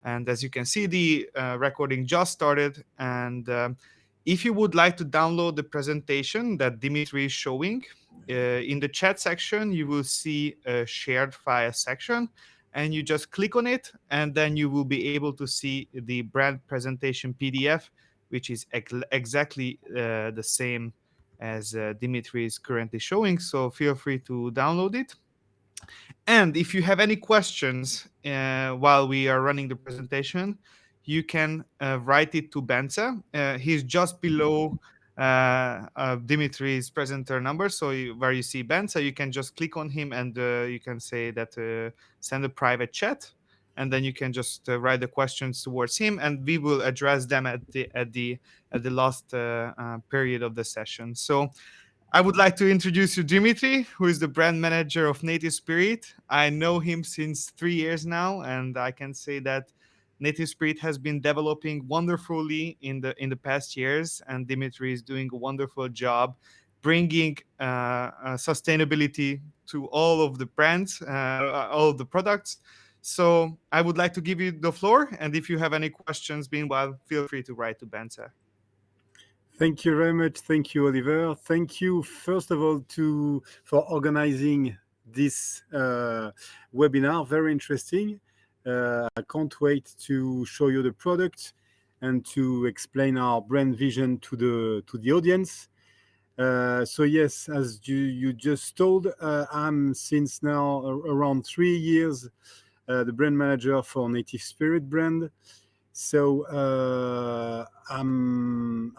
And as you can see, the recording just started. And if you would like to download the presentation that Dimitri is showing, in the chat section, you will see a shared file section, and you just click on it, and then you will be able to see the brand presentation PDF, which is exactly the same as Dimitri is currently showing. So feel free to download it. And if you have any questions while we are running the presentation, you can write it to Benza. He's just below Dimitri's presenter number. So where you see Benza, you can just click on him, and you can say that send a private chat, and then you can just write the questions towards him, and we will address them at the last period of the session. So I would like to introduce you Dimitri, who is the brand manager of Native Spirit. I know him since 3 years now, and I can say that Native Spirit has been developing wonderfully in the past years, and Dimitri is doing a wonderful job bringing sustainability to all of the brands, all of the products. So I would like to give you the floor, and if you have any questions, meanwhile, feel free to write to Benza. Thank you very much. Thank you, Oliver. Thank you, first of all, for organizing this webinar. Very interesting. I can't wait to show you the product and to explain our brand vision to the audience. So yes, as you just told, I'm since now around 3 years the brand manager for Native Spirit brand. So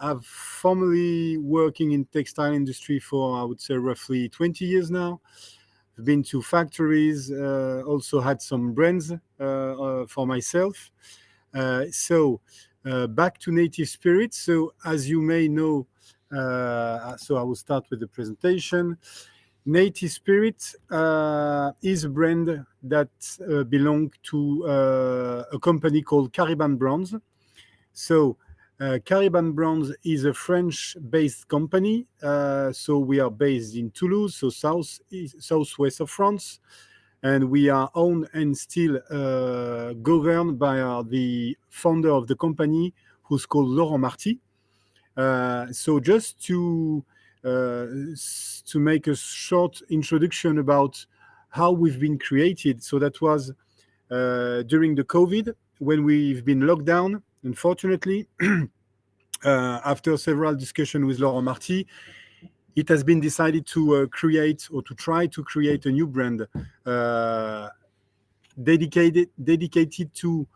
I've formerly working in textile industry for, I would say, roughly 20 years now. I've been to factories, also had some brands for myself. So back to Native Spirit. So as you may know, so I will start with the presentation. Native Spirit is a brand that belongs to a company called Cariban Brands. So Cariban Brands is a French-based company. So we are based in Toulouse, so southwest of France. And we are owned and still governed by the founder of the company, who's called Laurent Marty. So just to make a short introduction about how we've been created. So that was during the COVID, when we've been locked down, unfortunately. After several discussions with Laurent Marty, it has been decided to create, or to try to create, a new brand dedicated to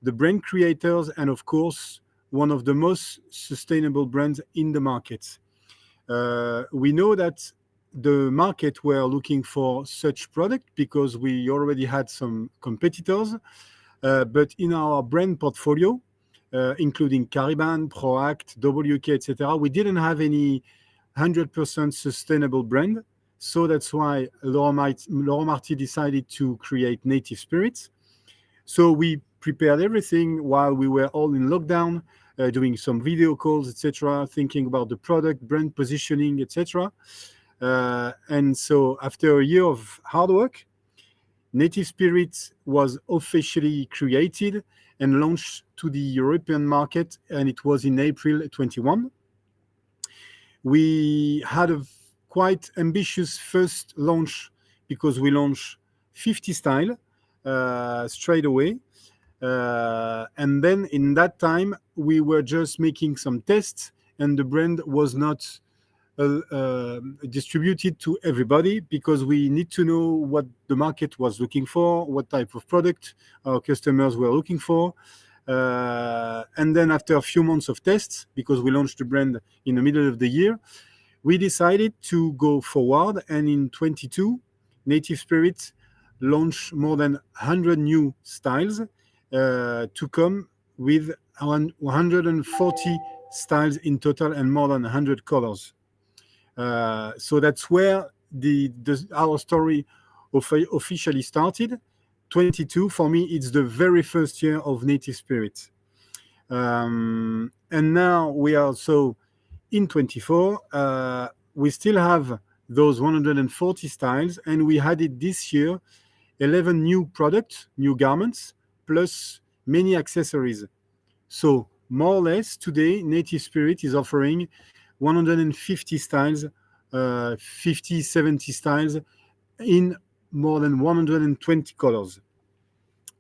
the brand creators, and of course, one of the most sustainable brands in the market. We know that the market were looking for such product because we already had some competitors, but in our brand portfolio, including Cariban, Proact, WK, etc., we didn't have any 100% sustainable brand. So that's why Laurent Marty decided to create Native Spirits. So we prepared everything while we were all in lockdown, doing some video calls, etc., thinking about the product, brand positioning, etc. And so after a year of hard work, Native Spirits was officially created and launched to the European market, and it was in April 21. We had a quite ambitious first launch because we launched 50 style straight away. And then in that time, we were just making some tests, and the brand was not distributed to everybody because we need to know what the market was looking for, what type of product our customers were looking for. And then after a few months of tests, because we launched the brand in the middle of the year, we decided to go forward. And in 22, Native Spirit launched more than 100 new styles to come with 140 styles in total and more than 100 colors. So that's where our story officially started. 22, for me, it's the very first year of Native Spirit. And now we are so in 24. We still have those 140 styles, and we added this year 11 new products, new garments, plus many accessories. So more or less today, Native Spirit is offering 150 styles, 50, 70 styles in more than 120 colors.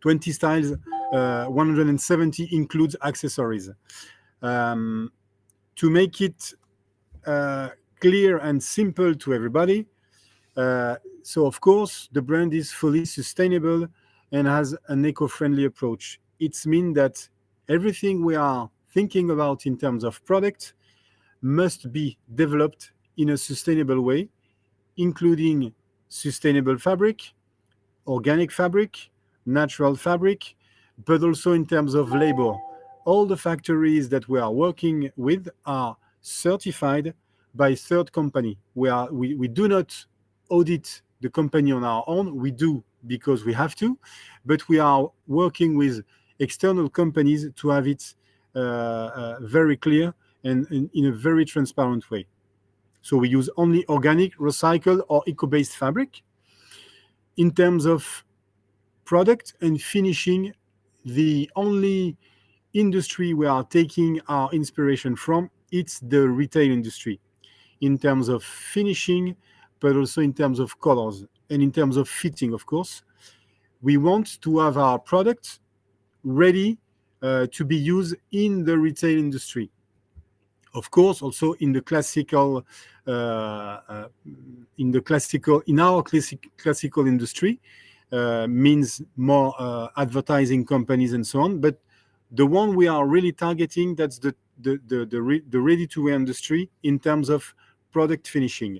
20 styles, 170 includes accessories. To make it clear and simple to everybody, so of course the brand is fully sustainable and has an eco-friendly approach. It means that everything we are thinking about in terms of product must be developed in a sustainable way, including sustainable fabric, organic fabric, natural fabric, but also in terms of labor. All the factories that we are working with are certified by third company. We do not audit the company on our own. We do because we have to, but we are working with external companies to have it very clear and in a very transparent way. So we use only organic, recycled, or eco-based fabric. In terms of product and finishing, the only industry we are taking our inspiration from, it's the retail industry, in terms of finishing, but also in terms of colors and in terms of fitting, of course. We want to have our product ready to be used in the retail industry. Of course, also in the classical, in our classical industry, means more advertising companies and so on. But the one we are really targeting, that's the ready-to-wear industry in terms of product finishing.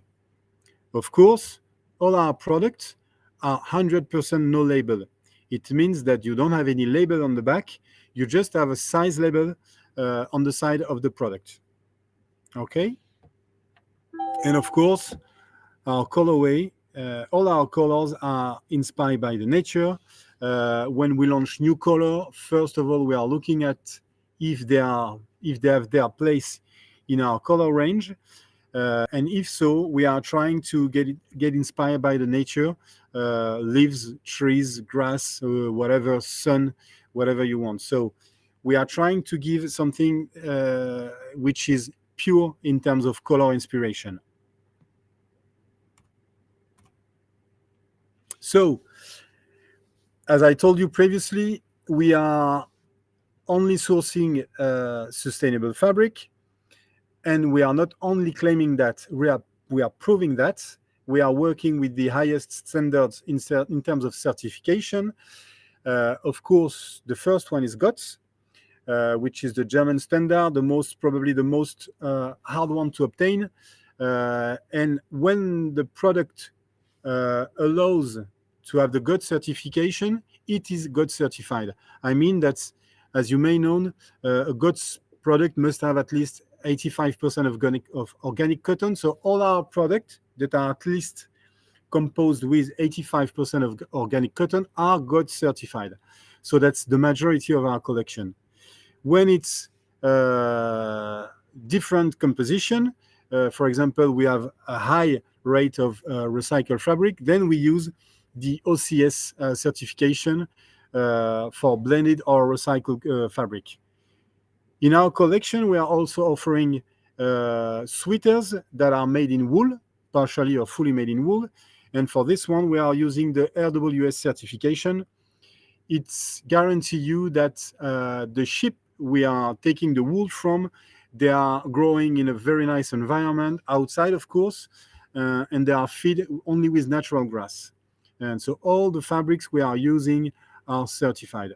Of course, all our products are 100% no label. It means that you don't have any label on the back. You just have a size label on the side of the product. Okay? And of course, our colorway, all our colors are inspired by the nature. When we launch new color, first of all, we are looking at if they have their place in our color range. And if so, we are trying to get inspired by the nature, leaves, trees, grass, whatever, sun, whatever you want. So we are trying to give something which is pure in terms of color inspiration. So, as I told you previously, we are only sourcing sustainable fabric, and we are not only claiming that, we are proving that. We are working with the highest standards in terms of certification. Of course, the first one is GOTS, which is the German standard, probably the most hard one to obtain. And when the product allows to have the GOTS certification, it is GOTS certified. I mean that, as you may know, a GOTS product must have at least 85% of organic cotton. So all our products that are at least composed with 85% of organic cotton are GOTS certified. So that's the majority of our collection. When it's different composition, for example, we have a high rate of recycled fabric, then we use the OCS certification for blended or recycled fabric. In our collection, we are also offering sweaters that are made in wool, partially or fully made in wool. And for this one, we are using the RWS certification. It's guarantee you that the sheep we are taking the wool from, they are growing in a very nice environment outside, of course, and they are fed only with natural grass. And so all the fabrics we are using are certified.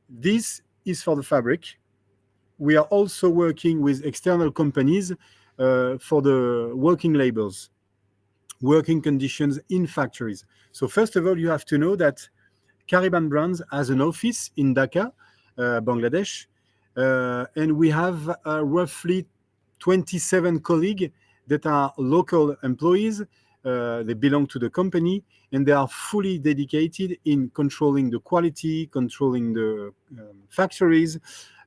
This is for the fabric. We are also working with external companies for the working labels, working conditions in factories. So first of all, you have to know that Cariban Brands has an office in Dhaka, Bangladesh, and we have roughly 27 colleagues that are local employees. They belong to the company, and they are fully dedicated in controlling the quality, controlling the factories,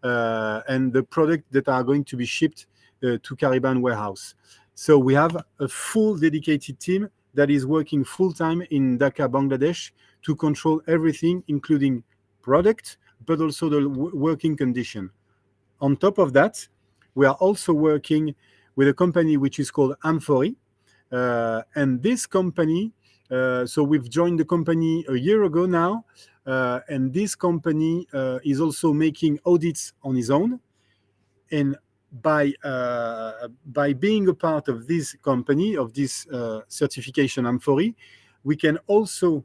and the product that are going to be shipped to Cariban warehouse. So we have a full dedicated team that is working full-time in Dhaka, Bangladesh, to control everything, including product, but also the working condition. On top of that, we are also working with a company which is called Amphori. And this company, so we've joined the company a year ago now, and this company is also making audits on his own. And by being a part of this company, of this certification Amphori, we can also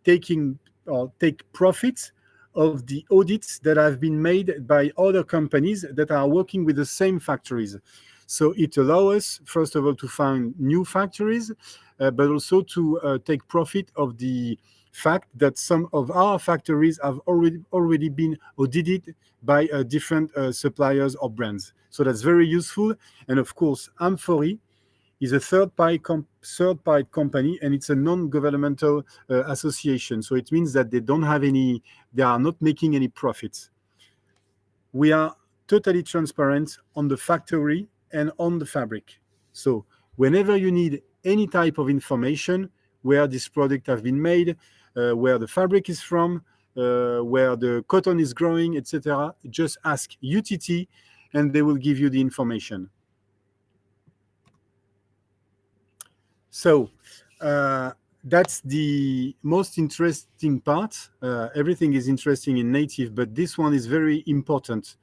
take profit of the audits that have been made by other companies that are working with the same factories. So it allows us, first of all, to find new factories, but also to take profit of the fact that some of our factories have already been audited by different suppliers or brands. So that's very useful. And of course, Amphori is a third-party company, and it's a non-governmental association. So it means that they are not making any profits. We are totally transparent on the factory and on the fabric. So whenever you need any type of information, where this product has been made, where the fabric is from, where the cotton is growing, etc., just ask UTT, and they will give you the information. So that's the most interesting part. Everything is interesting in native, but this one is very important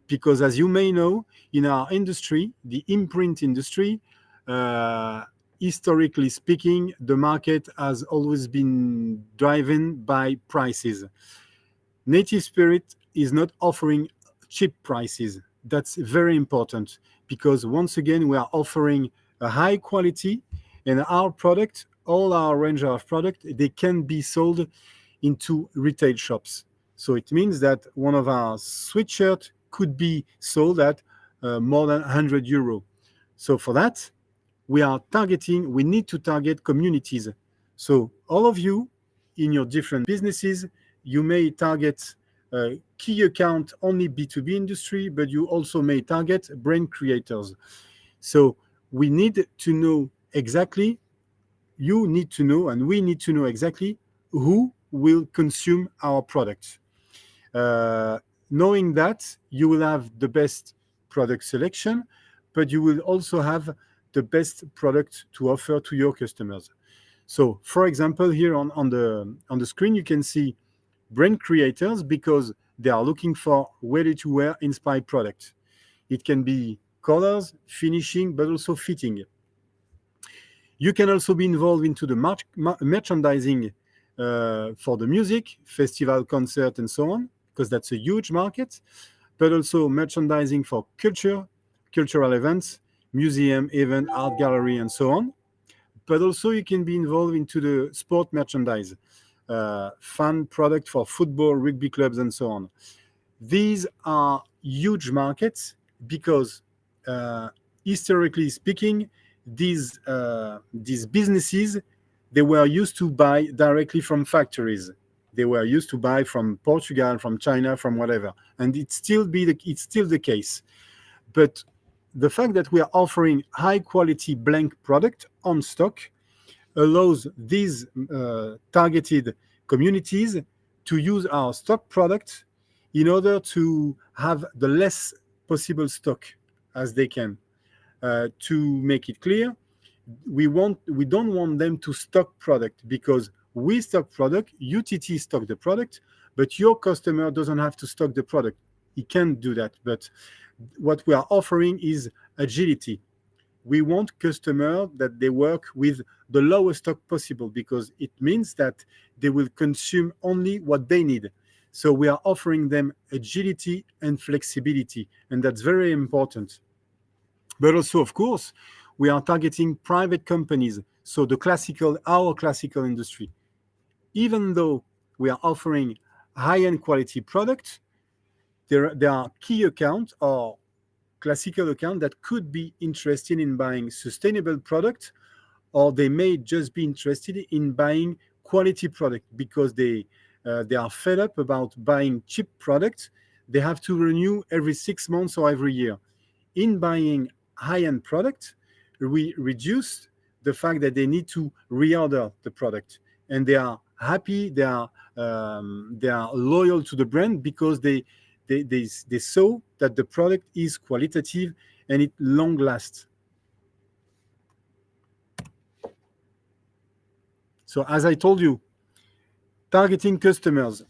because, as you may know, in our industry, the imprint industry, historically speaking, the market has always been driven by prices. Native Spirit is not offering cheap prices. That's very important because, once again, we are offering a high quality, and our product, all our range of product, they can be sold into retail shops. So it means that one of our sweatshirt could be sold at more than 100 euro. So for that, we need to target communities. So all of you in your different businesses, you may target key account only B2B industry, but you also may target brand creators. So we need to know exactly, you need to know, and we need to know exactly who will consume our product. Knowing that, you will have the best product selection, but you will also have the best product to offer to your customers. So, for example, here on the screen, you can see brand creators because they are looking for ready-to-wear inspired product. It can be colors, finishing, but also fitting. You can also be involved into the merchandising for the music, festival, concert, and so on, because that's a huge market, but also merchandising for cultural events, museum, event, art gallery, and so on. But also you can be involved into the sport merchandise, fan product for football, rugby clubs, and so on. These are huge markets because historically speaking, these businesses, they were used to buy directly from factories. They were used to buy from Portugal, from China, from whatever, and it's still the case. But the fact that we are offering high quality blank product on stock allows these targeted communities to use our stock product in order to have the less possible stock as they can. To make it clear, we don't want them to stock product because we stock product, UTT stock the product, but your customer doesn't have to stock the product. He can't do that. But what we are offering is agility. We want customers that they work with the lowest stock possible because it means that they will consume only what they need. So we are offering them agility and flexibility, and that's very important. But also, of course, we are targeting private companies, so our classical industry. Even though we are offering high-end quality products, there are key accounts or classical accounts that could be interested in buying sustainable product, or they may just be interested in buying quality product because they are fed up about buying cheap products. They have to renew every 6 months or every year. In buying high-end product, we reduce the fact that they need to reorder the product, and they are happy, they are they are loyal to the brand because they saw that the product is qualitative and it long lasts. So as I told you, targeting customers,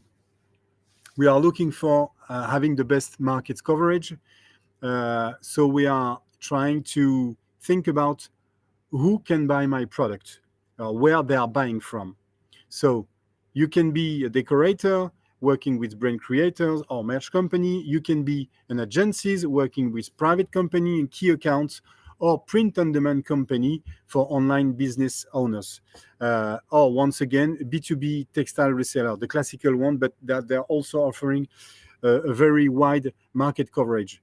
we are looking for having the best market coverage. So we are trying to think about who can buy my product, where they are buying from. So you can be a decorator working with brand creators or merch company. You can be an agencies working with private company and key accounts, or print on demand company for online business owners. Or once again, B2B textile reseller, the classical one, but that they're also offering a very wide market coverage.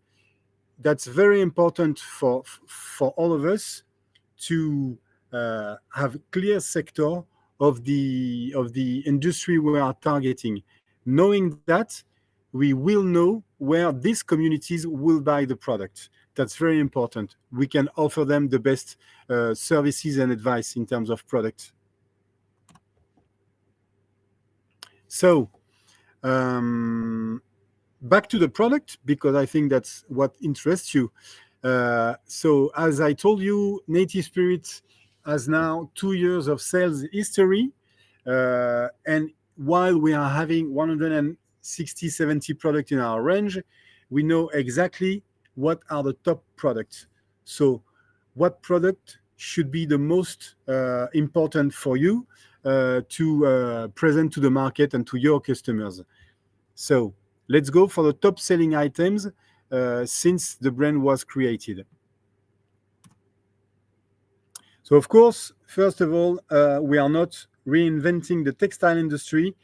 That's very important for all of us to have clear sector of the industry we are targeting. Knowing that, we will know where these communities will buy the product. That's very important. We can offer them the best services and advice in terms of product. So back to the product, because I think that's what interests you. So as I told you, Native Spirit has now 2 years of sales history. And while we are having 160, 70 products in our range, we know exactly what are the top products. So what product should be the most important for you to present to the market and to your customers. So let's go for the top selling items since the brand was created. So of course, first of all, we are not reinventing the textile industry.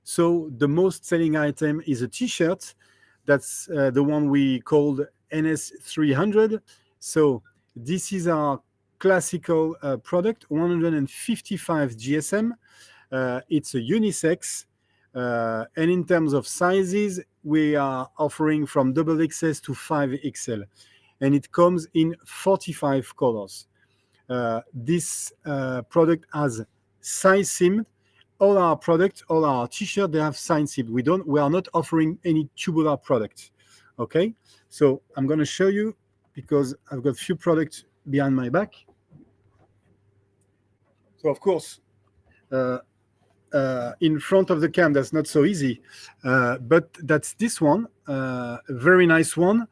So the most selling item is a t-shirt. That's the one we called NS300. So this is our classical product, 155 GSM. It's a unisex. And in terms of sizes, we are offering from double XS to 5XL. And it comes in 45 colors. This product has size seamed. All our products, all our t-shirts, they have size seamed. We are not offering any tubular product. Okay, so I'm going to show you because I've got a few products behind my back. So of course, in front of the cam, that's not so easy, but that's this one, a very nice one.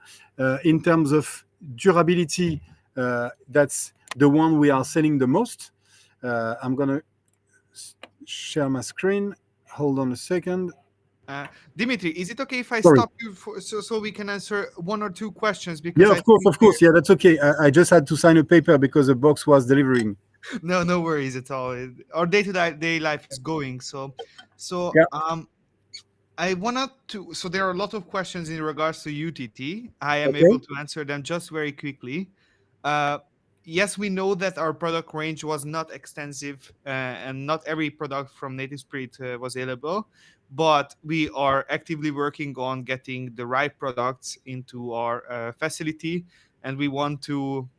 In terms of durability, that's the one we are selling the most. I'm going to share my screen. Hold on a second. Dimitri, is it okay if I Sorry. stop you so we can answer one or two questions? Because Yeah, of course. Yeah, that's okay. I just had to sign a paper because the box was delivering. No worries at all. Our day-to-day life is going. So Yeah. I wanted to. So there are a lot of questions in regards to UTT. I am Okay. able to answer them just very quickly. Yes, we know that our product range was not extensive, and not every product from Native Spirit was available. But we are actively working on getting the right products into our facility, and we want to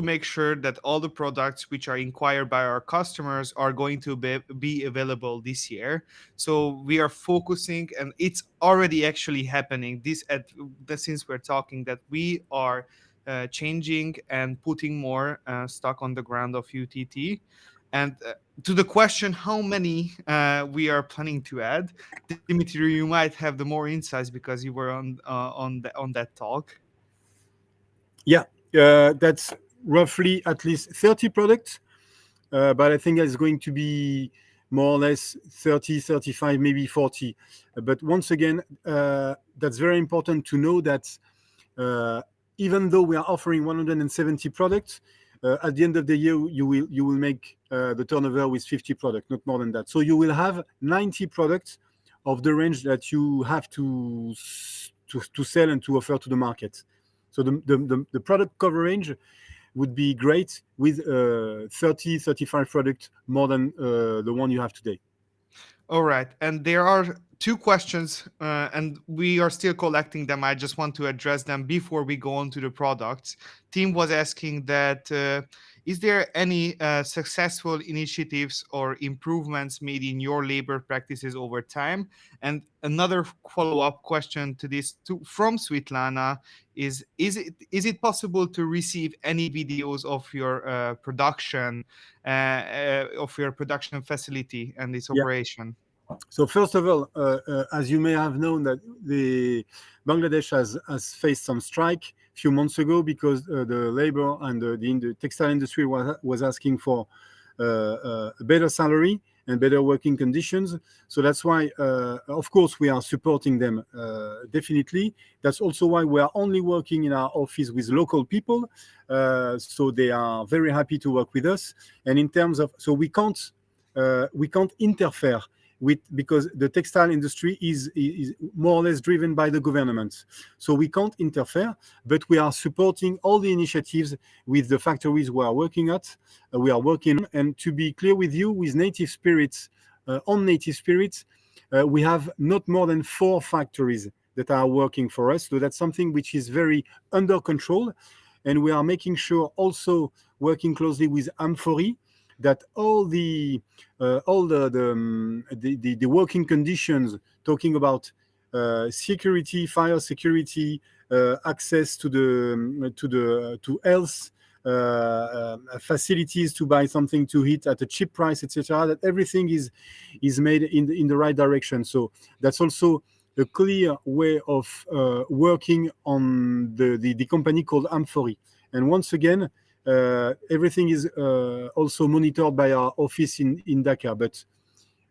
make sure that all the products which are inquired by our customers are going to be available this year. So we are focusing, and it's already actually happening since we're talking, that we are changing and putting more stock on the ground of UTT. And to the question how many we are planning to add, Dimitri, you might have the more insights because you were on that talk. Yeah, that's roughly at least 30 products, but I think it's going to be more or less 30, 35, maybe 40. But once again, that's very important to know that even though we are offering 170 products, at the end of the year, you will make the turnover with 50 products, not more than that. So you will have 90 products of the range that you have to sell and to offer to the market. So the product coverage would be great with 30, 35 products more than the one you have today. All right. And there are two questions, and we are still collecting them. I just want to address them before we go on to the products. Tim was asking that is there any successful initiatives or improvements made in your labor practices over time? And another follow-up question to this from Svitlana is it possible to receive any videos of your production facility and its Yeah. operation? So first of all, as you may have known, that the Bangladesh has faced some strike a few months ago because the labor and the textile industry was asking for a better salary and better working conditions. So that's why, of course, we are supporting them definitely. That's also why we are only working in our office with local people. So they are very happy to work with us. And in terms of, so we can't interfere with, because the textile industry is more or less driven by the government. So we can't interfere, but we are supporting all the initiatives with the factories we are working at. We are working, and to be clear with you, with Native Spirits, on Native Spirits, we have not more than 4 factories that are working for us. So that's something which is very under control. And we are making sure, also working closely with Amphori, that all the working conditions, talking about security, fire security, access to health facilities, to buy something to eat at a cheap price, etc., that everything is made in the right direction. So that's also a clear way of working on the company called Amphori. And once again, everything is also monitored by our office in Dhaka, but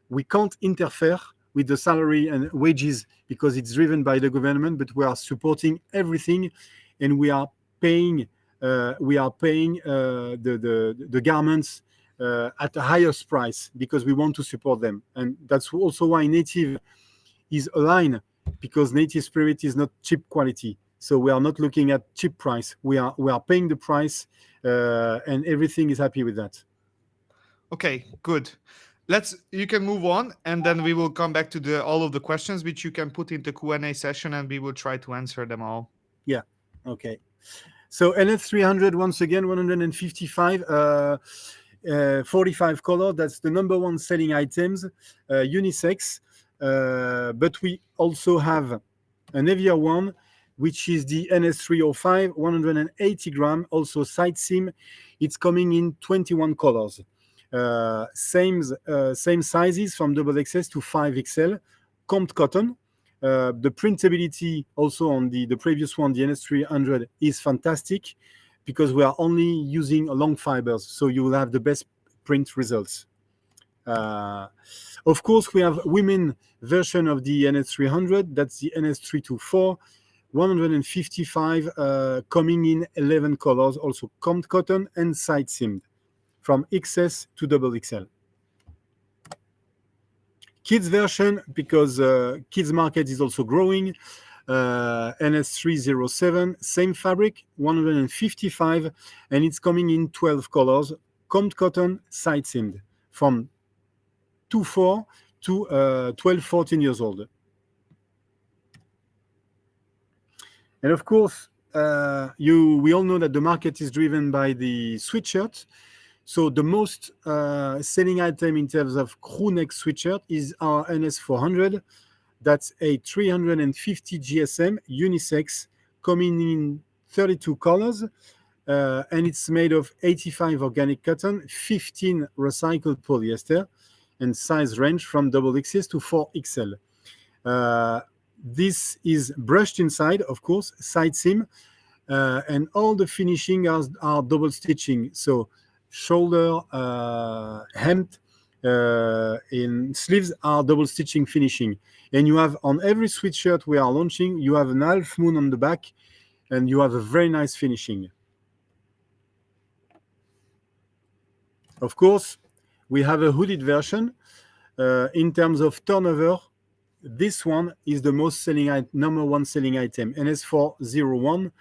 we can't interfere with the salary and wages because it's driven by the government. But we are supporting everything, and we are paying the garments at the highest price because we want to support them. And that's also why Native is aligned, because Native Spirit is not cheap quality. So we are not looking at cheap price. We are paying the price, and everything is happy with that. Okay, good. You can move on, and then we will come back to all of the questions which you can put into Q&A session, and we will try to answer them all. Yeah. Okay. So NS300, once again, 155, 45 color. That's the number one selling items, unisex. But we also have an heavier one, which is the NS305, 180 gram, also side seam. It's coming in 21 colors. Same sizes from XXS to 5XL, comped cotton. The printability also on the previous one, the NS300, is fantastic because we are only using long fibers, so you will have the best print results. Of course, we have women version of the NS300. That's the NS324, 155, coming in 11 colors, also comped cotton and side seamed, from XS to XXL. Kids version, because kids market is also growing. NS307, same fabric, 155, and it's coming in 12 colors, comped cotton, side seamed, from 2-4 to 12-14 years old. And of course, we all know that the market is driven by the sweatshirt. So the most selling item in terms of crew neck sweatshirt is our NS400. That's a 350 GSM unisex, coming in 32 colors, and it's made of 85 organic cotton, 15 recycled polyester, and size range from XXS to 4XL. This is brushed inside, of course, side seam, and all the finishing are double stitching. So shoulder, hem, in sleeves are double stitching finishing. And you have, on every sweatshirt we are launching, you have an half moon on the back, and you have a very nice finishing. Of course, we have a hooded version. In terms of turnover, this one is the most selling number one selling item, NS401,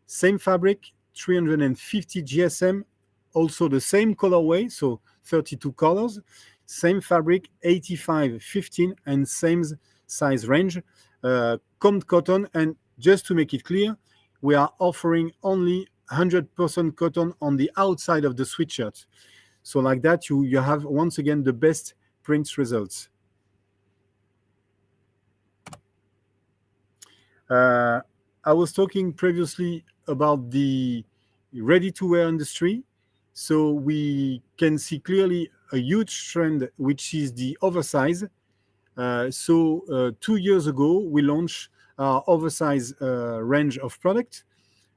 same fabric, 350 GSM, also the same colorway, so 32 colors, same fabric, 85, 15, and same size range, combed cotton. And just to make it clear, we are offering only 100% cotton on the outside of the sweatshirt. So like that, you have once again the best print results. I was talking previously about the ready-to-wear industry. So we can see clearly a huge trend, which is the oversize. 2 years ago, we launched our oversize range of product.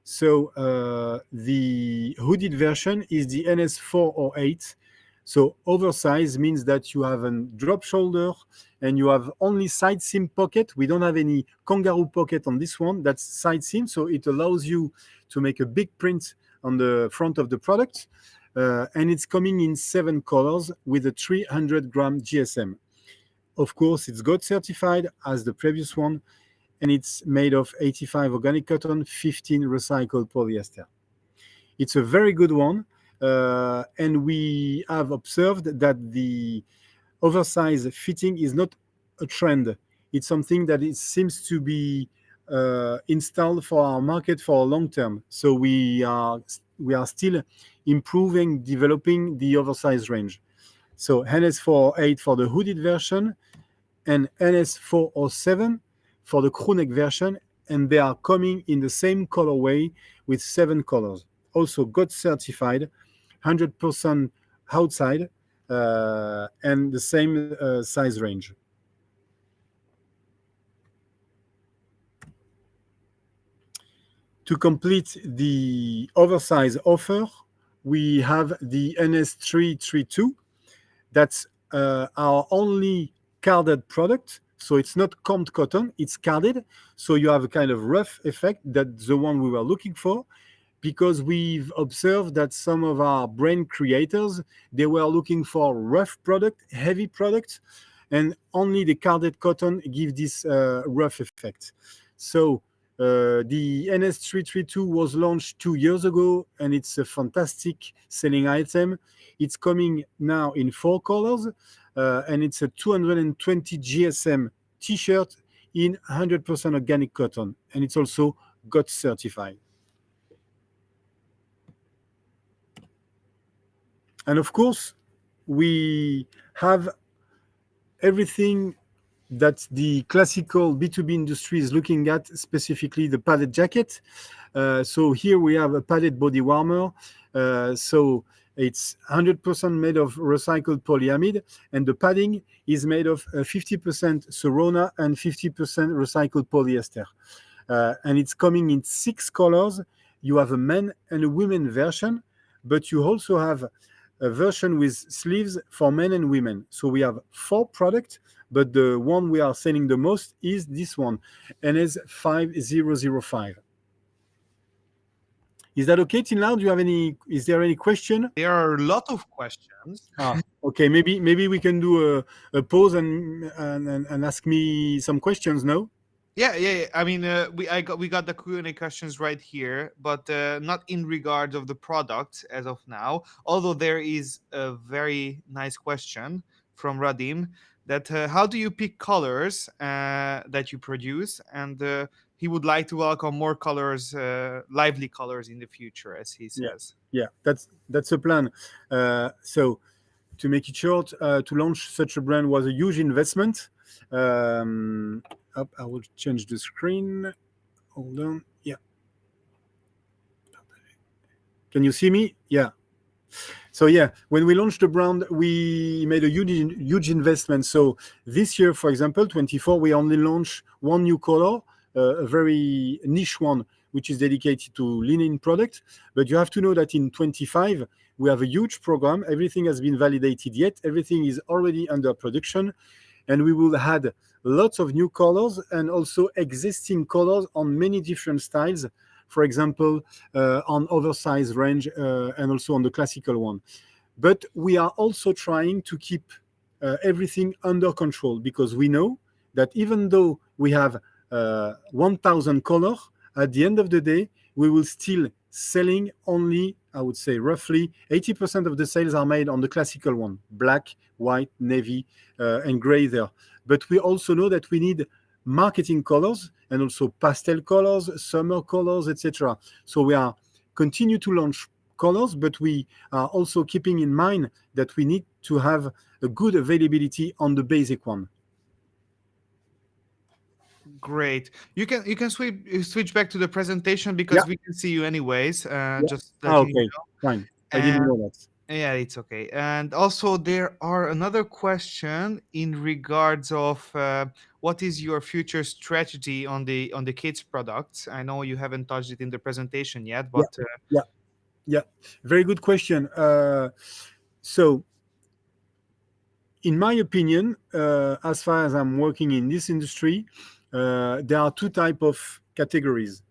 So the hooded version is the NS4 or 8. So oversize means that you have a drop shoulder and you have only side seam pocket. We don't have any kangaroo pocket on this one. That's side seam. So it allows you to make a big print on the front of the product. And it's coming in 7 colors with a 300-gram GSM. Of course, it's GOT certified as the previous one, and it's made of 85 organic cotton, 15 recycled polyester. It's a very good one, and we have observed that the oversized fitting is not a trend. It's something that it seems to be installed for our market for a long term. So we are still improving, developing the oversized range. So NS408 for the hooded version and NS407 for the crew neck version, and they are coming in the same colorway with 7 colors. Also GOT certified, 100% outside, and the same size range. To complete the oversize offer, we have the NS332. That's our only carded product. So it's not combed cotton, it's carded. So you have a kind of rough effect. That's the one we were looking for, because we've observed that some of our brand creators, they were looking for rough product, heavy product, and only the carded cotton give this rough effect. So the NS332 was launched 2 years ago, and it's a fantastic selling item. It's coming now in 4 colors, and it's a 220 GSM t-shirt in 100% organic cotton, and it's also GOT certified. And of course, we have everything that the classical B2B industry is looking at, specifically the padded jacket. So here we have a padded body warmer. So it's 100% made of recycled polyamide, and the padding is made of 50% Sorona and 50% recycled polyester. And it's coming in 6 colors. You have a men and a women version, but you also have a version with sleeves for men and women. So we have 4 products, but the one we are selling the most is this one, NS5005. Is that okay, Tin Lau? Is there any question? There are a lot of questions. Okay, maybe we can do a pause and ask me some questions, no? Yeah. I mean, we got the Q&A questions right here, but not in regards of the product as of now. Although there is a very nice question from Radim that how do you pick colors that you produce, and he would like to welcome more colors, lively colors in the future, as he says. Yeah, that's a plan. So to make it short, to launch such a brand was a huge investment. I will change the screen. Hold on. Yeah. Can you see me? Yeah. So yeah, when we launched the brand, we made a huge investment. So this year, for example, 24, we only launched one new color, a very niche one, which is dedicated to linen product. But you have to know that in 25, we have a huge program. Everything has been validated yet. Everything is already under production. And we will add lots of new colors and also existing colors on many different styles. For example, on oversized range and also on the classical one. But we are also trying to keep everything under control, because we know that even though we have 1,000 colors, at the end of the day, we will still selling only, I would say, roughly 80% of the sales are made on the classical one, black, white, navy, and gray there. But we also know that we need marketing colors and also pastel colors, summer colors, etc. So we are continue to launch colors, but we are also keeping in mind that we need to have a good availability on the basic one. Great. You can switch back to the presentation Yeah. because we can see you anyways. Yeah. Just Ah, letting you okay. know. Fine. I didn't And know that. yeah, it's okay. And also there are another question in regards of what is your future strategy on the kids products? I know you haven't touched it in the presentation yet, Yeah. but Yeah. Yeah. Very good question. So, in my opinion, as far as I'm working in this industry, there are two type of categories: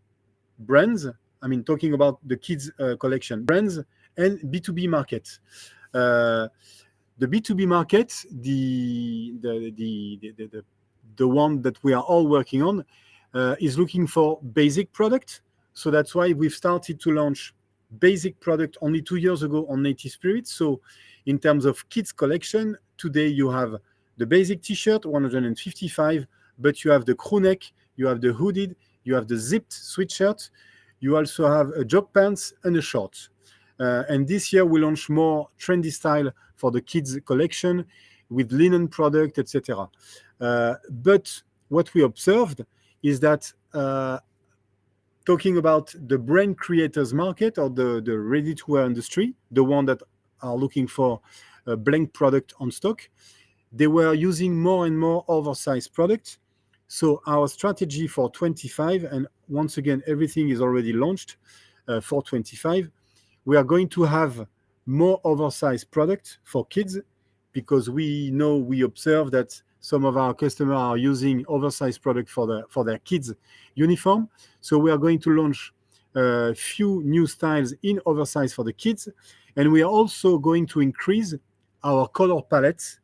brands. I mean, talking about the kids collection, brands and B2B market. Uh, the B2B market, the one that we are all working on, is looking for basic product. So that's why we've started to launch basic product only 2 years ago on Native Spirit. So in terms of kids collection, today you have the basic t-shirt 155, but you have the crew neck, you have the hooded, you have the zipped sweatshirt, you also have a jog pants and a short. And this year we launch more trendy style for the kids collection with linen product, etc. But what we observed is that talking about the brand creators market or the ready-to-wear industry, the one that are looking for a blank product on stock, they were using more and more oversized products. So our strategy for 25, and once again, everything is already launched for 25, we are going to have more oversized products for kids because we know, we observe that some of our customers are using oversized product for their kids uniform. So we are going to launch a few new styles in oversized for the kids, and we are also going to increase our color palette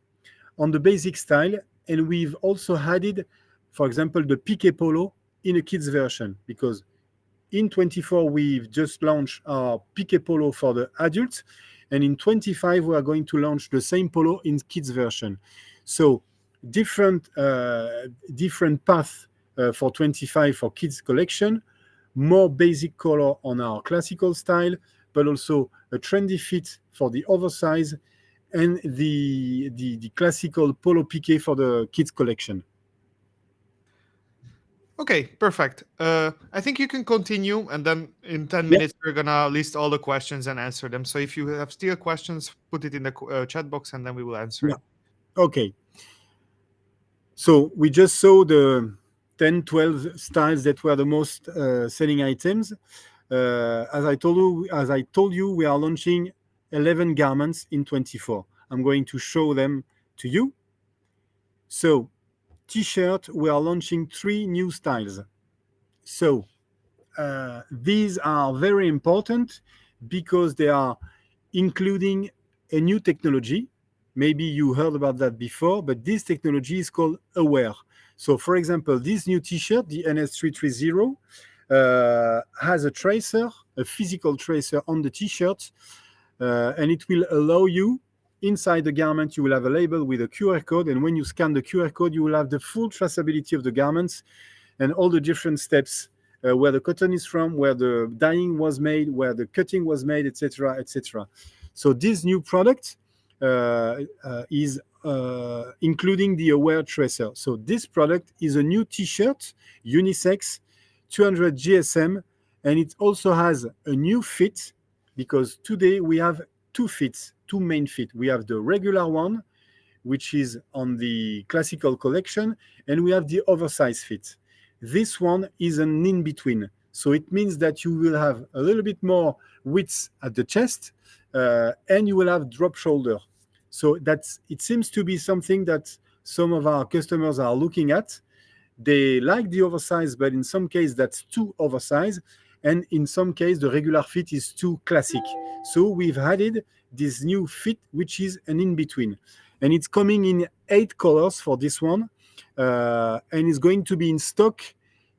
on the basic style, and we've also added, for example, the piqué polo in a kids version, because in 24 we've just launched our piqué polo for the adults, and in 25 we are going to launch the same polo in kids version. So different path for 25 for kids collection, more basic color on our classical style, but also a trendy fit for the oversize, and the classical polo piqué for the kids collection. okay, perfect. I think you can continue, and then in 10 Yeah. minutes we're gonna list all the questions and answer them. So if you have still questions, put it in the chat box, and then we will answer Yeah. it. Okay. So we just saw the 10, 12 styles that were the most selling items. As I told you, we are launching 11 garments in 24. I'm going to show them to you. So, t-shirt, we are launching 3 new styles. So, these are very important because they are including a new technology. Maybe you heard about that before, but this technology is called Aware. So, for example, this new t-shirt, the NS330, has a tracer, a physical tracer on the t-shirt, and it will allow you, inside the garment, you will have a label with a QR code, and when you scan the QR code, you will have the full traceability of the garments and all the different steps, where the cotton is from, where the dyeing was made, where the cutting was made, etc., etc. So this new product is including the Aware Tracer. So this product is a new T-shirt, unisex, 200 GSM, and it also has a new fit, because today we have two fits, two main fit. We have the regular one, which is on the classical collection, and we have the oversized fit. This one is an in-between. So it means that you will have a little bit more width at the chest, and you will have drop shoulder. So it seems to be something that some of our customers are looking at. They like the oversized, but in some case that's too oversized, and in some case the regular fit is too classic. So we've added this new fit, which is an in-between. And it's coming in 8 colors for this one, and it's going to be in stock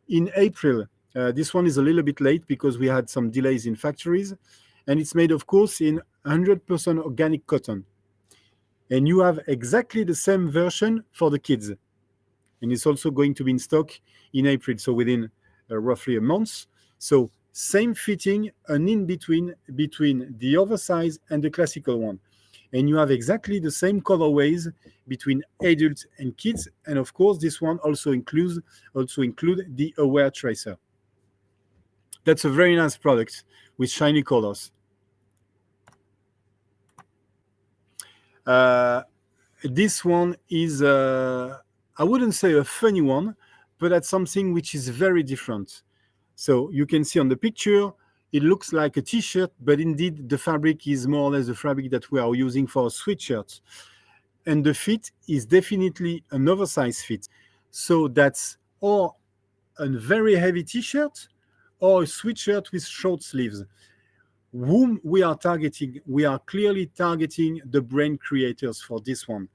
in April. This one is a little bit late because we had some delays in factories. And it's made, of course, in 100% organic cotton. And you have exactly the same version for the kids. And it's also going to be in stock in April, so within roughly a month. So same fitting, an in-between the oversized and the classical one. And you have exactly the same colorways between adults and kids. And of course, this one also include the Aware Tracer. That's a very nice product with shiny colors. This one is, I wouldn't say a funny one, but that's something which is very different. So you can see on the picture, it looks like a t-shirt, but indeed the fabric is more or less the fabric that we are using for a sweatshirt. And the fit is definitely an oversized fit. So that's or a very heavy t-shirt or a sweatshirt with short sleeves. Whom we are targeting? We are clearly targeting the brand creators for this one.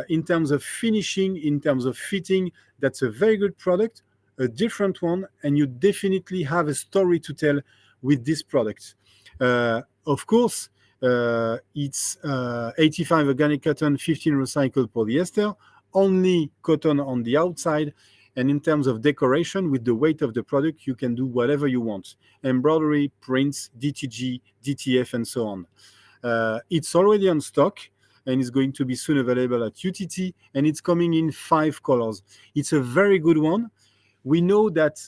In terms of finishing, in terms of fitting, that's a very good product, a different one, and you definitely have a story to tell with this product. Of course, it's 85 organic cotton, 15 recycled polyester, only cotton on the outside. And in terms of decoration, with the weight of the product, you can do whatever you want. Embroidery, prints, DTG, DTF, and so on. It's already on stock and is going to be soon available at UTT, and it's coming in 5 colors. It's a very good one. We know that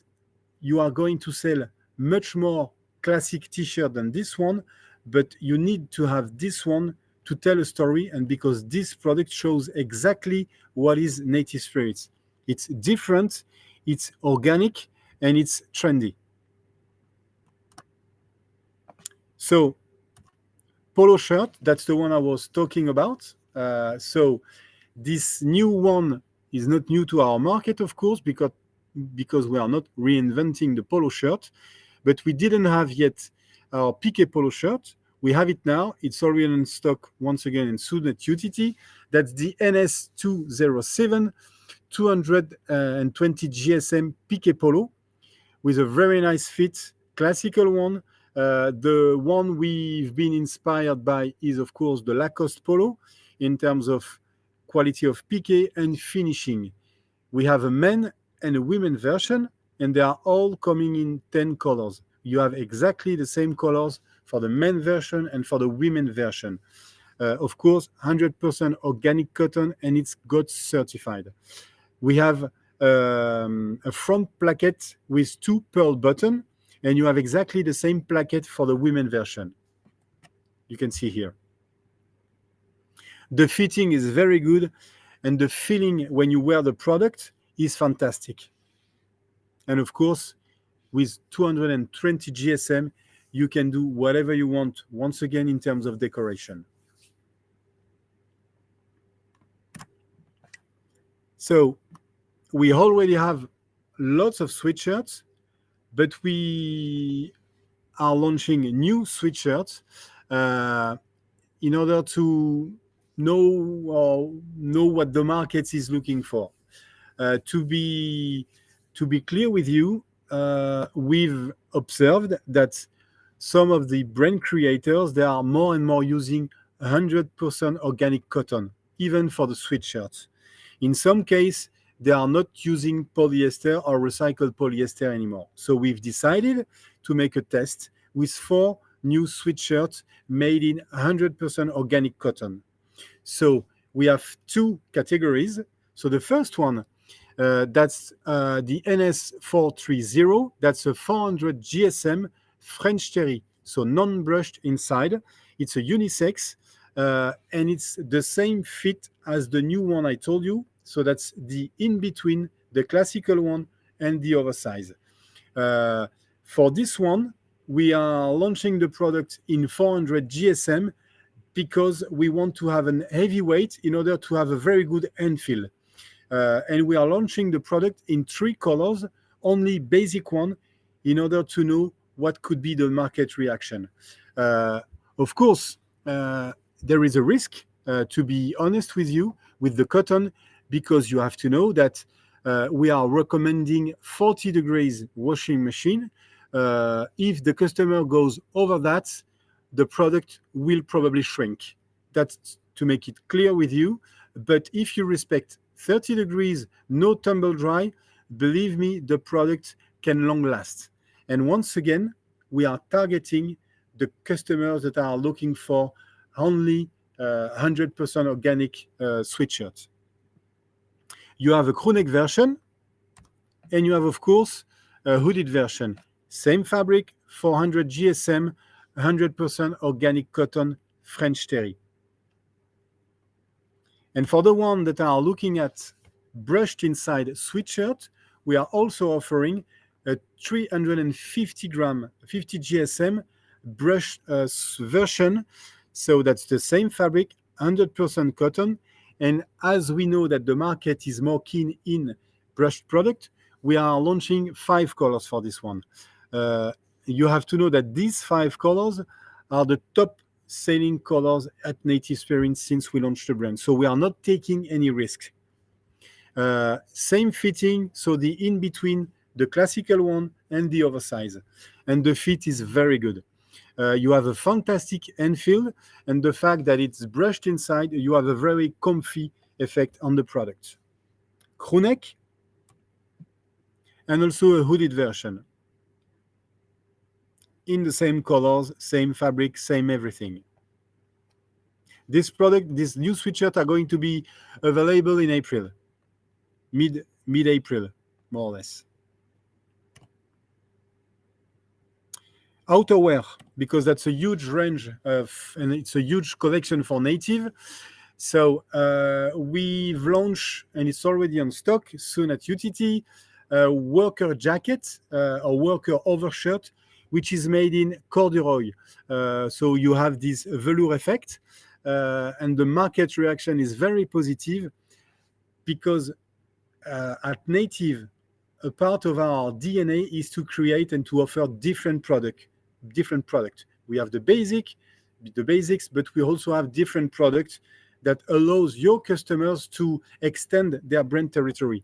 you are going to sell much more classic t-shirt than this one, but you need to have this one to tell a story, and because this product shows exactly what is native spirits. It's different, it's organic, and it's trendy. So, polo shirt, that's the one I was talking about. So this new one is not new to our market, of course, because we are not reinventing the polo shirt, but we didn't have yet our Piqué polo shirt. We have it now. It's already in stock once again and soon at UTT. That's the NS207 220 GSM Piqué polo with a very nice fit, classical one. The one we've been inspired by is, of course, the Lacoste polo in terms of quality of piqué and finishing. We have a men and a women version, and they are all coming in 10 colors. You have exactly the same colors for the men version and for the women version. Of course, 100% organic cotton, and it's GOTS certified. We have a front placket with 2 pearl buttons, and you have exactly the same placket for the women version. You can see here. The fitting is very good, and the feeling when you wear the product is fantastic. And of course, with 220 GSM, you can do whatever you want, once again, in terms of decoration. So we already have lots of sweatshirts, but we are launching new sweatshirts in order to know what the market is looking for. To be clear with you, we've observed that some of the brand creators, they are more and more using 100% organic cotton, even for the sweatshirts. In some case, they are not using polyester or recycled polyester anymore. So we've decided to make a test with 4 new sweatshirts made in 100% organic cotton. So we have 2 categories. So the first one, that's the NS430. That's a 400 GSM French terry, so non-brushed inside. It's a unisex, and it's the same fit as the new one I told you. So that's the in-between, the classical one and the oversize. For this one, we are launching the product in 400 GSM because we want to have an heavyweight in order to have a very good end feel. And we are launching the product in 3 colors, only basic one, in order to know what could be the market reaction. Of course, there is a risk, to be honest with you, with the cotton, because you have to know that we are recommending 40 degrees washing machine. If the customer goes over that, the product will probably shrink. That's to make it clear with you. But if you respect 30 degrees, no tumble dry, believe me, the product can long last. And once again, we are targeting the customers that are looking for only 100% organic sweatshirts. You have a crewneck version, and you have, of course, a hooded version. Same fabric, 400 GSM, 100% organic cotton, French terry. And for the one that are looking at brushed inside sweatshirt, we are also offering a 350 gram, 50 GSM brushed version. So that's the same fabric, 100% cotton. And as we know that the market is more keen in brushed product, we are launching 5 colors for this one. You have to know that these 5 colors are the top selling colors at Native Spirit since we launched the brand. So we are not taking any risk. Same fitting, so the in between the classical one and the oversize. And the fit is very good. You have a fantastic end feel, and the fact that it's brushed inside, you have a very comfy effect on the product. Crew neck, and also a hooded version. In the same colors, same fabric, same everything. This product, this new sweatshirt are going to be available in April, mid-April, more or less. Outerwear, because that's a huge range and it's a huge collection for Native. So we've launched, and it's already on stock soon at UTT, a worker jacket or worker overshirt, which is made in corduroy. So you have this velour effect, and the market reaction is very positive because at Native, a part of our DNA is to create and to offer different product. We have the basics, but we also have different products that allows your customers to extend their brand territory.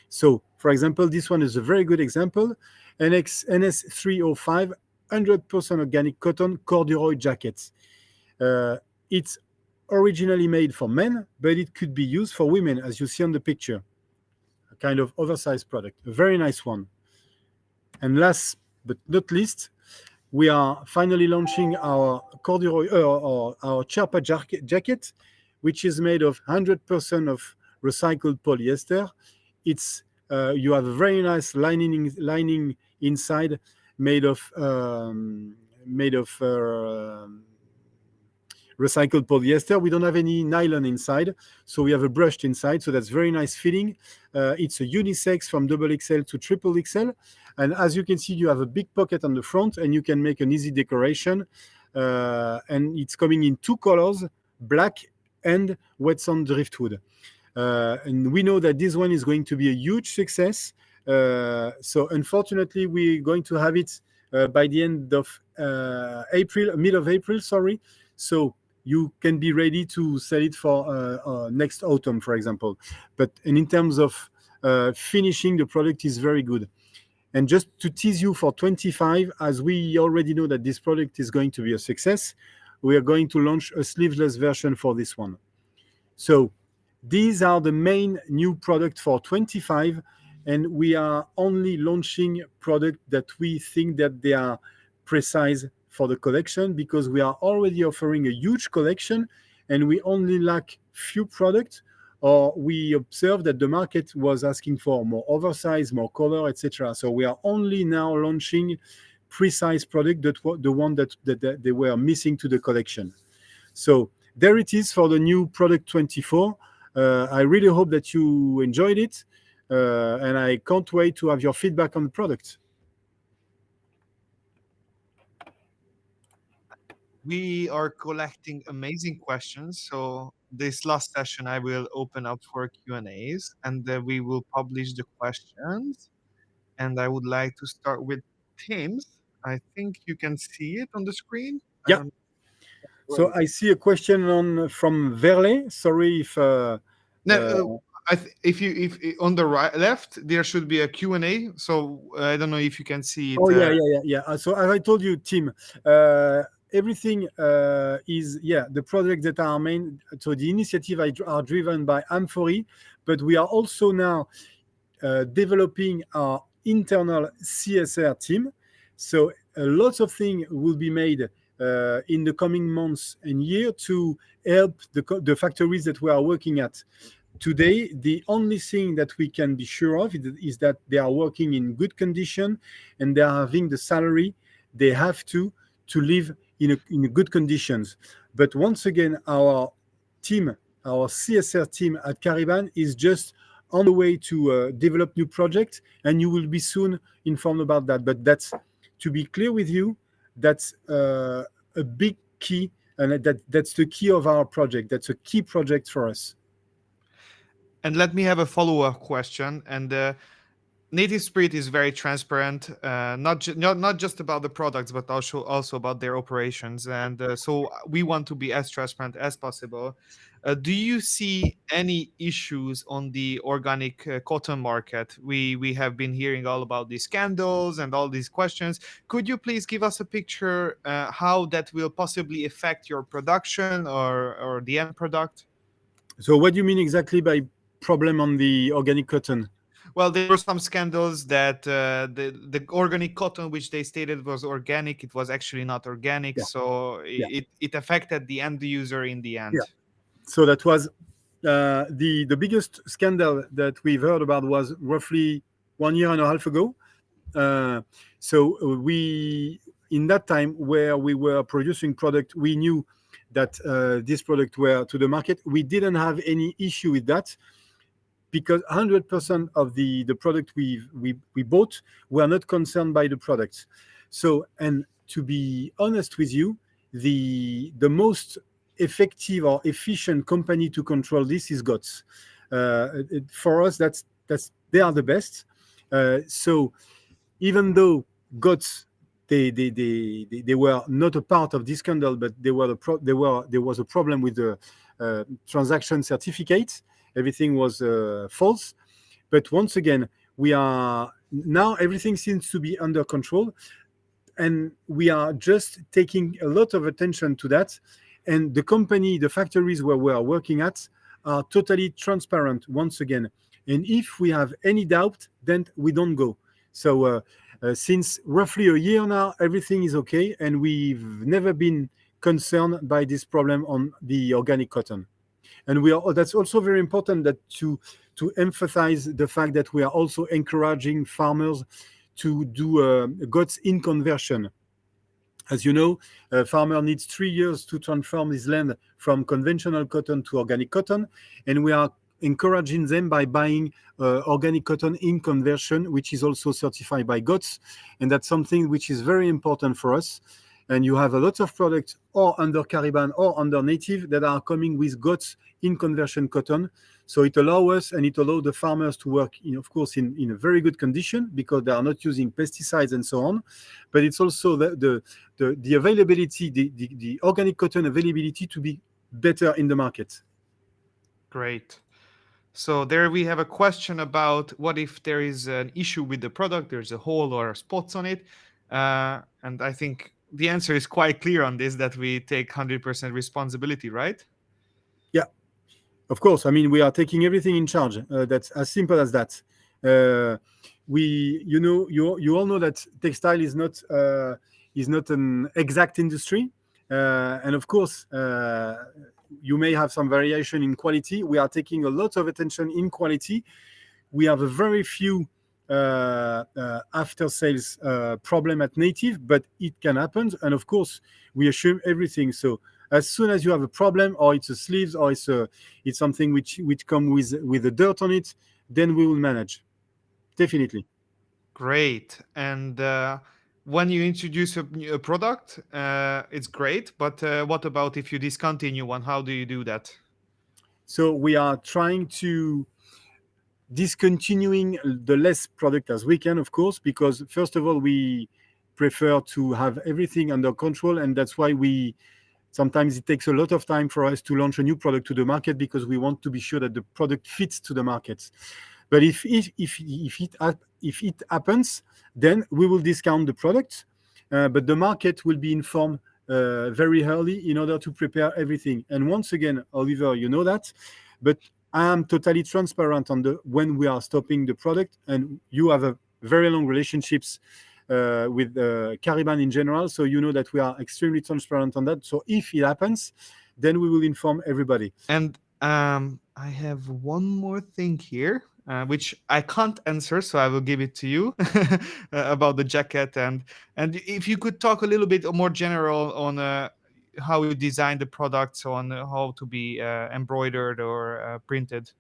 So, for example, this one is a very good example. NS305, 100% organic cotton corduroy jackets. It's originally made for men, but it could be used for women, as you see on the picture. A kind of oversized product, a very nice one. And last but not least, we are finally launching our corduroy or our Sherpa jacket, which is made of 100% of recycled polyester. It's you have a very nice lining inside, made of recycled polyester. We don't have any nylon inside, so we have a brushed inside, so that's very nice fitting. It's a unisex from XXL to XXL, and as you can see, you have a big pocket on the front, and you can make an easy decoration. And it's coming in 2 colors, black and wet sand driftwood. And we know that this one is going to be a huge success. So unfortunately, we're going to have it by the end of mid of April, sorry. So you can be ready to sell it for next autumn, for example. But and in terms of finishing, the product is very good. And just to tease you for 25, as we already know that this product is going to be a success, we are going to launch a sleeveless version for this one. So these are the main new product for 25, and we are only launching product that we think that they are precise for the collection, because we are already offering a huge collection and we only lack few products, or we observed that the market was asking for more oversize, more color, etc. So we are only now launching precise product, that the one that they were missing to the collection. So there it is for the new product 24. I really hope that you enjoyed it, and I can't wait to have your feedback on the product. We are collecting amazing questions. So this last session, I will open up for Q&As, and then we will publish the questions. And I would like to start with Tim's. I think you can see it on the screen. Yeah. So I see a question from Verle. Sorry if No, If on the right left there should be a Q&A. So I don't know if you can see Oh it. yeah, yeah, yeah, yeah. So as I told you, Tim, everything is, yeah, the projects that are main. So the initiative are driven by Amphori, but we are also now developing our internal CSR team. So lots of things will be made in the coming months and year to help the factories that we are working at. Today, the only thing that we can be sure of is that they are working in good condition and they are having the salary they have to live in a good conditions. But once again, our team, our CSR team at Cariban is just on the way to develop new projects, and you will be soon informed about that. But that's, to be clear with you, that's a big key, and that's the key of our project. That's a key project for us. And let me have a follow-up question. And Native Spirit is very transparent, not just about the products, but also about their operations. And so we want to be as transparent as possible. Do you see any issues on the organic cotton market? We have been hearing all about these scandals and all these questions. Could you please give us a picture how that will possibly affect your production or the end product? So what do you mean exactly by problem on the organic cotton? Well, there were some scandals that the organic cotton, which they stated was organic, it was actually not organic. Yeah, So yeah, it affected the end user in the yeah. end. So that was the biggest scandal that we've heard about was roughly 1.5 years ago. So we, in that time where we were producing product, we knew that this product were to the market. We didn't have any issue with that because 100% of the product we bought were not concerned by the products. So, and to be honest with you, the most effective or efficient company to control this is GOTS. For us, that's they are the best. So even though GOTS they were not a part of this scandal, but there was a problem with the transaction certificates. Everything was false. But once again, we are now everything seems to be under control, and we are just taking a lot of attention to that. And the company, the factories where we are working at, are totally transparent once again. And if we have any doubt, then we don't go. So since roughly a year now, everything is okay, and we've never been concerned by this problem on the organic cotton. And that's also very important that to emphasize the fact that we are also encouraging farmers to do GOTS in conversion. As you know, a farmer needs 3 years to transform his land from conventional cotton to organic cotton, and we are encouraging them by buying organic cotton in conversion, which is also certified by GOTS, and that's something which is very important for us. And you have a lot of products or under Cariban or under Native that are coming with GOTS in conversion cotton. So it allows us and it allows the farmers to work, of course, in a very good condition because they are not using pesticides and so on. But it's also the availability, the organic cotton availability to be better in the market. Great. So there we have a question about what if there is an issue with the product, there's a hole or spots on it. And I think the answer is quite clear on this, that we take 100% responsibility, right? Yeah, of course. I mean, we are taking everything in charge. That's as simple as that. You all know that textile is not an exact industry, and of course, you may have some variation in quality. We are taking a lot of attention in quality. We have a very few after sales problem at Native, but it can happen. And of course, we assume everything. So as soon as you have a problem, or it's a sleeves, or it's something which come with the dirt on it, then we will manage. Definitely. Great. And when you introduce a product, it's great. But what about if you discontinue one? How do you do that? So we are trying to discontinuing the less product as we can, of course, because first of all, we prefer to have everything under control, and that's why we Sometimes it takes a lot of time for us to launch a new product to the market because we want to be sure that the product fits to the market. But if it happens, then we will discount the product, but the market will be informed very early in order to prepare everything. And once again, Oliver, you know that, but I am totally transparent on the when we are stopping the product, and you have a very long relationships with Cariban in general, so you know that we are extremely transparent on that. So if it happens, then we will inform everybody. And I have one more thing here, which I can't answer, so I will give it to you about the jacket. And if you could talk a little bit more general on how you design the products, on how to be embroidered or printed.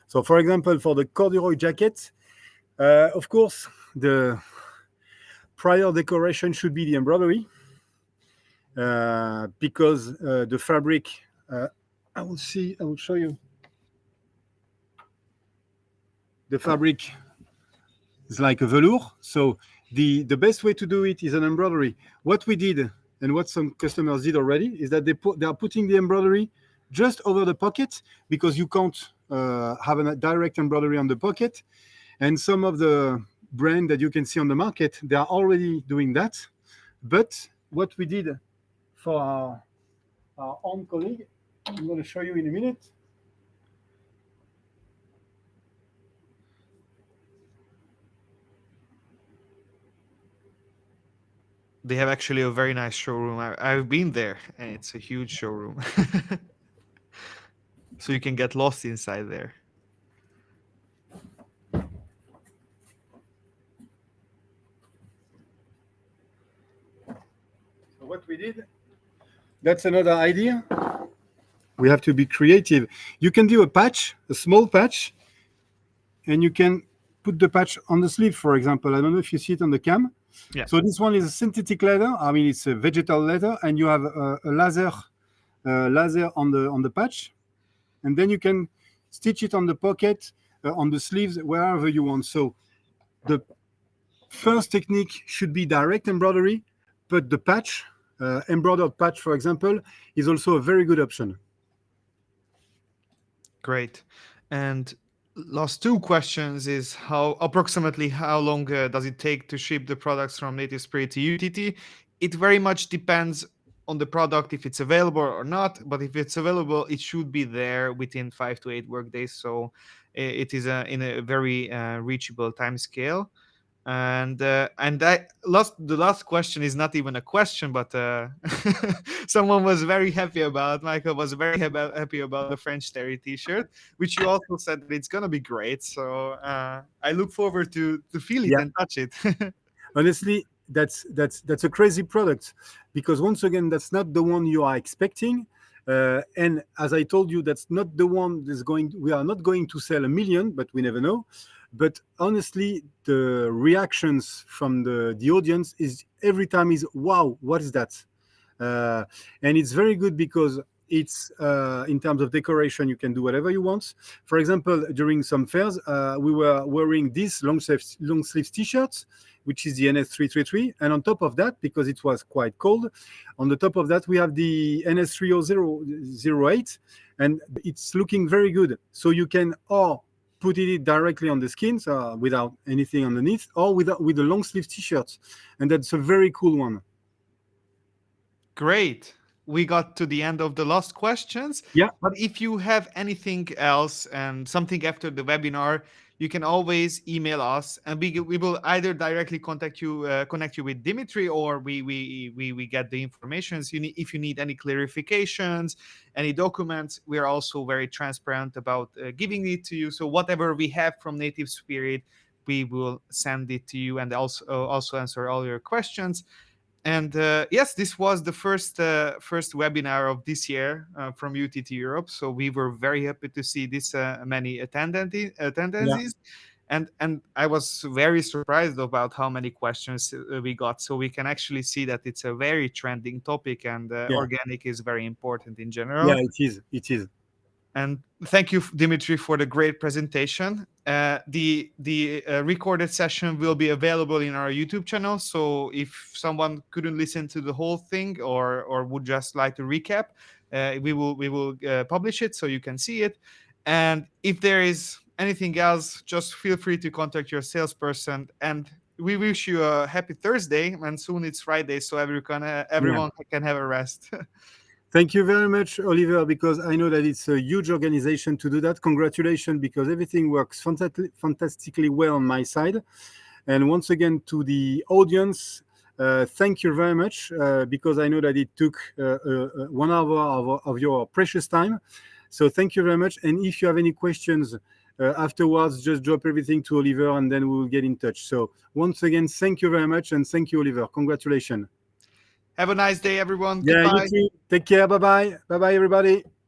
So, for example, for the corduroy jacket, of course, the prior decoration should be the embroidery, because the fabric. I will show you. The fabric is like a velour. So the best way to do it is an embroidery. What we did, and what some customers did already, is that they are putting the embroidery just over the pocket, because you can't have a direct embroidery on the pocket. And some of the brand that you can see on the market, they are already doing that. But what we did for our own colleague, I'm going to show you in a minute. They have actually a very nice showroom. I've been there, and it's a huge showroom. So you can get lost inside there. So what we did, that's another idea. We have to be creative. You can do a patch, a small patch, and you can put the patch on the sleeve, for example. I don't know if you see it on the cam. Yeah. So this one is a synthetic leather. I mean, it's a vegetal leather, and you have a laser on the patch, and then you can stitch it on the pocket, on the sleeves, wherever you want. So the first technique should be direct embroidery, but the patch, embroidered patch, for example, is also a very good option. Great. And last two questions is approximately how long does it take to ship the products from Native Spirit to UTT? It very much depends on the product, if it's available or not. But if it's available, it should be there within 5 to 8 work days. So it is in a very reachable time scale. And the last question is not even a question, but someone was very happy about. Michael was very happy about the French Terry T-shirt, which you also said that it's gonna be great. So I look forward to feel it and touch it. Honestly, that's a crazy product, because once again, that's not the one you are expecting. And as I told you, that's not the one that's going. We are not going to sell 1 million, but we never know. But honestly, the reactions from the audience is every time is, wow, what is that? And it's very good because it's in terms of decoration, you can do whatever you want. For example, during some fairs, we were wearing these long sleeve t-shirts, which is the NS333. And on top of that, because it was quite cold, on the top of that, we have the NS3008, and it's looking very good. So you can put it directly on the skin, so without anything underneath, or with a long sleeve t-shirt. And that's a very cool one. Great. We got to the end of the last questions. Yeah. But if you have anything else and something after the webinar, you can always email us, and we will either directly connect you with Dimitri, or we get the information. If you need any clarifications, any documents, we are also very transparent about giving it to you. So whatever we have from Native Spirit, we will send it to you, and also answer all your questions. And yes, this was the first webinar of this year from UTT Europe. So we were very happy to see this many attendances. Yeah. And I was very surprised about how many questions we got. So we can actually see that it's a very trending topic, and organic is very important in general. Yeah, it is. And thank you, Dimitri, for the great presentation. The recorded session will be available in our YouTube channel. So if someone couldn't listen to the whole thing or would just like to recap, we will publish it so you can see it. And if there is anything else, just feel free to contact your salesperson. And we wish you a happy Thursday. And soon it's Friday, so everyone can have a rest. Thank you very much, Oliver, because I know that it's a huge organization to do that. Congratulations, because everything works fantastically well on my side. And once again, to the audience, thank you very much, because I know that it took 1 hour of your precious time. So thank you very much. And if you have any questions afterwards, just drop everything to Oliver and then we will get in touch. So once again, thank you very much. And thank you, Oliver. Congratulations. Have a nice day, everyone. Yeah, Goodbye. you too. Take care. Bye-bye. Bye-bye, everybody.